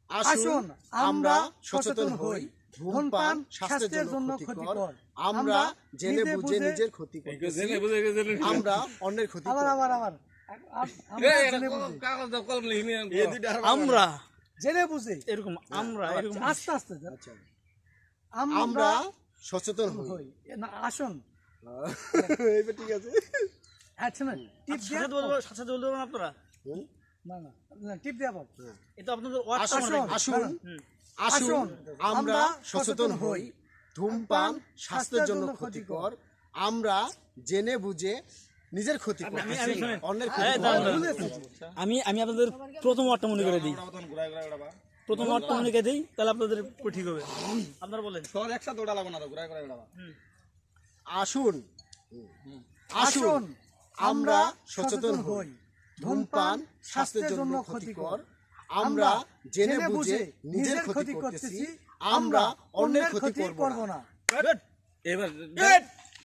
আসুন আমরা সচেতন হই, ধূমপান স্বাস্থ্যের জন্য ক্ষতিকর, আমরা জেনে বুঝে নিজের ক্ষতি করতেছি, আমরা অন্যের ক্ষতি করব। আমরা জেনে বুঝে এরকম আমরা এরকম আস্তে আস্তে আমরা সচেতন হই। আসুন এইটা ঠিক আছে। আচ্ছা না টিপ দিয়ে সাথে বলতে পারবেন আপনারা? না না টিপ দিয়ে বাবা এটা আপনাদের আসুন আসুন আমরা সচেতন হই, ধূমপান স্বাস্থ্যের জন্য ক্ষতিকর, আমরা জেনে বুঝে নিজের ক্ষতি করতেছি, অন্যের ক্ষতি করতেছি। আমি আপনাদের প্রথম ওয়ার্ডটা মনে করে দিই, প্রথম ওয়ার্ডটা মনে করে দিই, তাহলে আপনাদের ঠিক হবে। আপনারা বলেন একসাথে ওটা লাগবে না, ঘুরাই ঘুরাই ওটা। আসুন আসুন আমরা সচেতন হই, ধূমপান স্বাস্থ্যের জন্য ক্ষতিকর, আমরা জেনে বুঝে নিজের ক্ষতি করতেছি, আমরা অন্যের ক্ষতি করব না। এবার